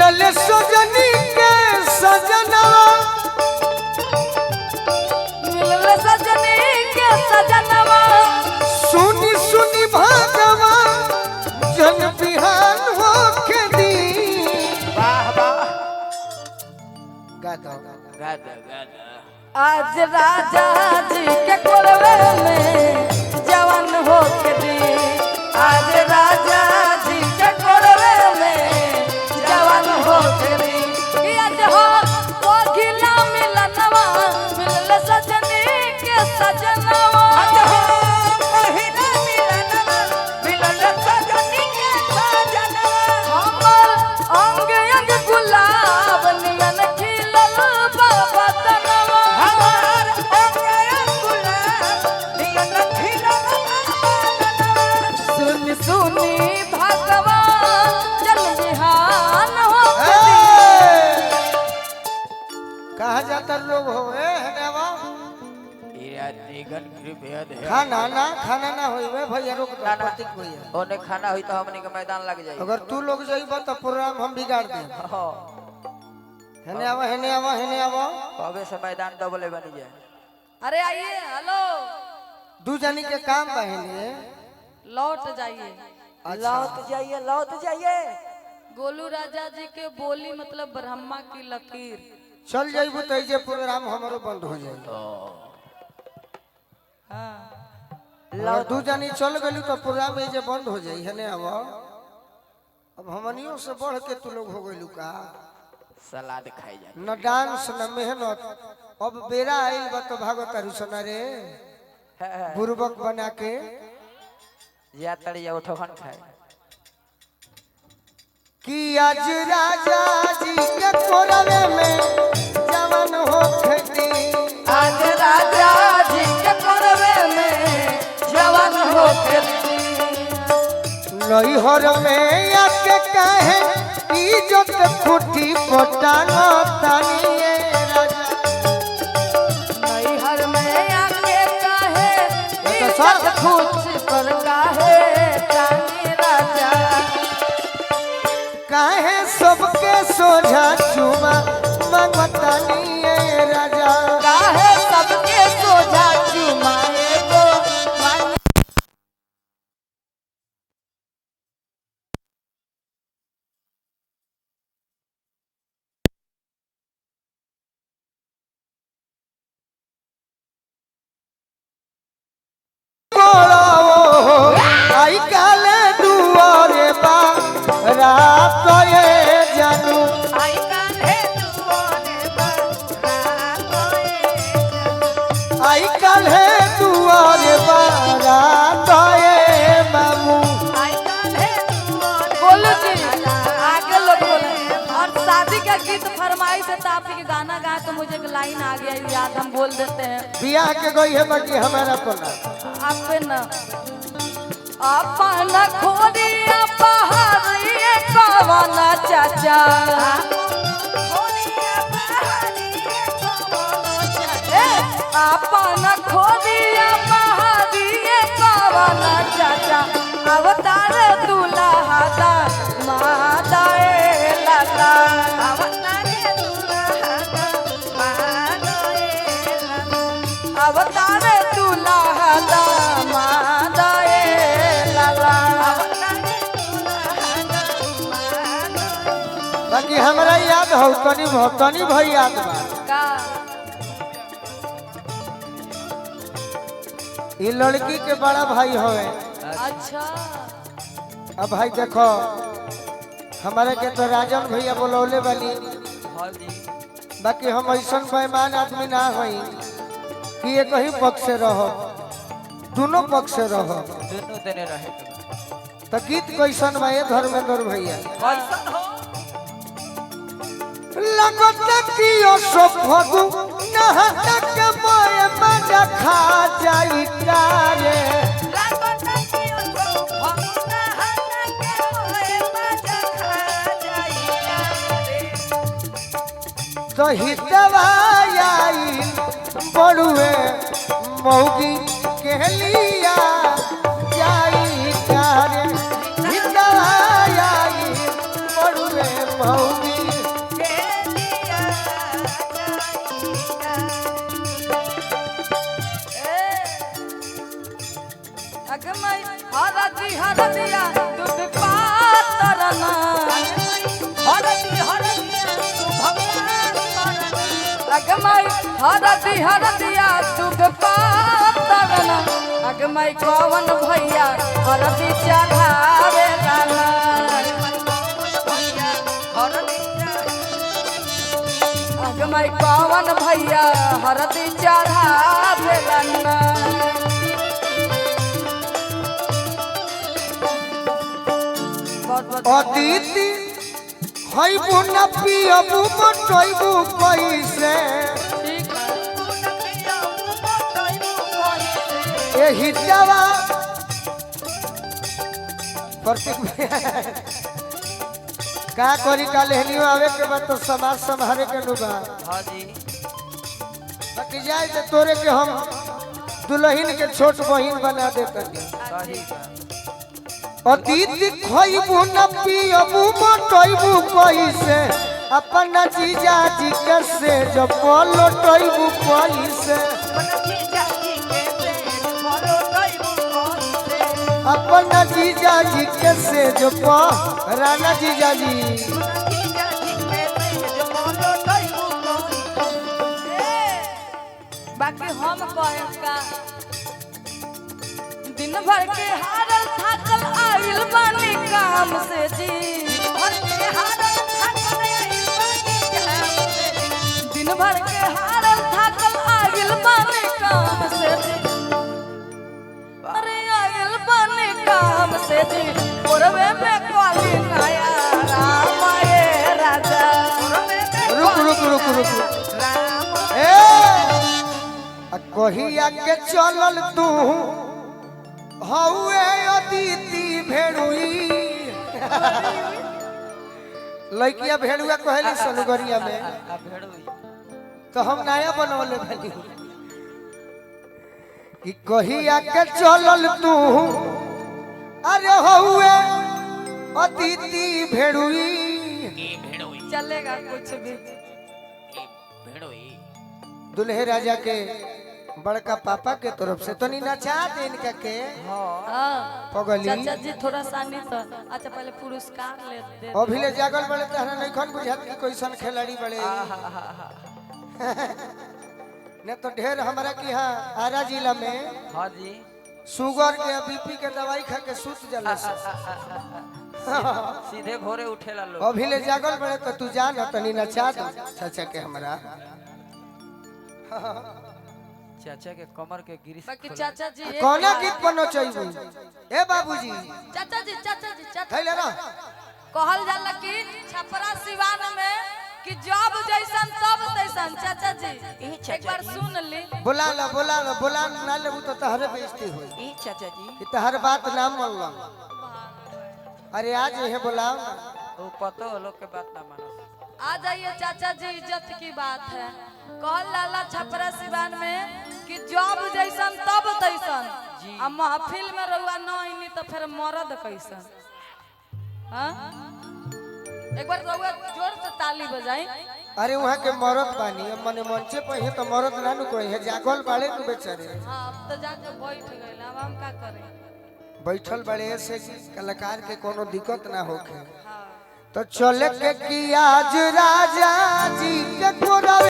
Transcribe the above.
मिलल सजनी के सजना मिलल सजनी के सजनवा सुनी सुनी भागवा जन बिहान हो के दी। वाह वाह गाता गादा गादा आज राजा जी के कोरवे में जवान हो के दी। आज राजा जी के कोरवे में जवान हो के दी। कि आज हो वो खिला मिलनवा मिलल सजनी के सजनवा। आज हो पहिला मिलनवा मिलल सजनी के सजनवा। हमर अंग अंग गुलाब नियन खिलल बाबा तनवा। हमार अंग गुलाब नियन खिलल सुन सुनी भगवान जल बिहान हो कहा जाता लोग हो हनेवा निगन कृपया दे खाना ना होइबे भैया रोक दो प्रतीक भैया। ओने खाना हुई तो हमनी के मैदान लग जाई। अगर तू लोग जाइबा तो प्रोग्राम हम बिगाड़ दे। हां हने आवा कबे से मैदान डबले बनी जाए। अरे आइए हेलो दू जनी के काम बहने लौट जाइए। लौट जाइए गोलू राजा जी के बोली मतलब ब्रह्मा की लकीर। चल जाइबू तो जे प्रोग्राम हमारो बंद हो जाई। हाँ दू जनी चल गलू तो प्रोग्राम जे बंद हो जाई। हने आवा अब हमनियों से बढ़ के तू लोग हो गइलू का। सलाद खाई जाए न डांस न मेहनत अब बेरा आइल बा तो भागत रुसना रे बुरबक बना के। या तड़िया उठो खन खाए कि आज राजा जी के कोरवे में जवान हो खेती। आज राजा जी के कोरवे में जवान हो के दी। नैहर में आके कहे इज्जत खुटी पटानो तानिए राजा। नैहर में आके कहे तो सब सब कुछ पर काहे रानी राजा। काहे सबके सोझा चुमा मंगतानिए राजा। काहे सबके सोझा चुमाए गो मांग। आई काले दुआरे बा रात ये जानू। आई काहे दुआरे आई काले दुआरे बा रात ये मामू। आई काहे दुआरे बोलो जी आगे लोग बोले। और शादी का गीत फरमाई से तो आपके गाना गाए तो मुझे एक लाइन आ गया याद हम बोल देते हैं। बियाह के गई है बाकी हमारा तो ना। आप न अपन खोदिया पहाड़िए कवन चाचा। ए, अपन खोदिया पहाड़िए कवन चाचा। अवतार दुल्हा दा मादा ए लला। अवतार दुल्हा दा मादा ए लला। बाकी हमरा याद हो तनी भाई याद बा। का ये लड़की के बड़ा भाई होवे। अच्छा अब भाई देखो हमारे के तो राजन भैया बोलौले बनी। बाकी हम ऐसा बेईमान आदमी ना होई कि ये कहीं पक्ष से रहो दोनों पक्ष से रहो। दोनों देने रहे तो गीत कैसन बा ये धर्मेंद्र भैया। कैसन हो लगत कि ओ सफगु नहत के मोए मजा खा जाई कारे। तो हितवाई बड़ुए मौगी के लिया जाई कारे। हितवाई बड़ुए मौगी हरदी हरदिया तू भगवान करना अगमाई हरदिया तुग पातरना अगमाई कौन भैया हरदी चढ़ावे गाना भैया हरदिया अगमाई कौन भैया हरदी चढ़ावे गाना अदिति हईबू न पियबू बटैबू कैसे एही दवा का करी का लेहनियो आवे के बाद तो समाज संभारे के लुगा हाँ जी बाकी जाए तो तोरे के हम दुल्हन के छोट बहिन बना दे कनी सही बा अदिति खईबू न पियबू बटैबू कैसे अपना जीजा जी के से जब लौटैबू कैसे अपना जीजा जी के से जो राना जीजा जी बाकी हम कहे का दिन भर के हारल थाकल आइल बानी काम से जी दिन भर के हारल थाकल आइल बानी काम से जी अरे आइल बानी काम से जी पूरबे में कोली नया राम ये राजा रुक ए कहिया के चलल तू हौए अदिति भेड़ुई लड़किया भेड़ुआ कहली सनुगरिया में तो हम नया बनवले भली कि कहिया के चलल तू अरे हौए अदिति भेड़ुई चलेगा कुछ भी दुल्हे राजा के बड़का पापा के तरफ से तो नहीं नचा दे इनका के हाँ पगली चाचा जी थोड़ा सानी तो अच्छा पहले पुरस्कार ले दे अभी ले जागल बड़े तहरा नहीं खन बुझात कि कैसन खिलाड़ी बड़े ने तो ढेर हमारा की हाँ आरा जिला में हाँ जी शुगर के बीपी के दवाई खा के सूत जाला सीधे भोरे उठेला लोग अभी ले जागल बड़े तो तू जा न तनी नचा दो चाचा के हमरा चाचा के कमर के गिरी बाकी चाचा जी एक कौना बार- गीत बनो चाहिए ए बाबूजी चाचा जी थैले ना कहल जाला कि छपरा सिवान में कि जब जैसन तब तैसन चाचा जी एक बार सुन ली बोला ना लेबू तो तहरे बेइज्जती होई ई चाचा जी कि तहर बात ना मान अरे आज ये बुलाओ ना वो पतो लोग के बात ना मानो आ जाइए चाचा जी इज्जत की बात है कहल लाला छपरा सिवान में कि जब जैसन तब तैसन आ महफिल में रहुआ नहीं तो फिर मरद कैसन हाँ? एक बार रहुआ जोर से ताली बजाई अरे वहाँ के मरद बानी अब मने मंचे पे है तो मरद ना नु कोई है जागल बाड़े नु बेचारे हाँ अब तो जाके बैठ गए अब हम का करें बैठल बड़े से कि कलाकार के कोनो दिक्कत ना होखे हाँ तो चले के कि आज राजा जी के गोरा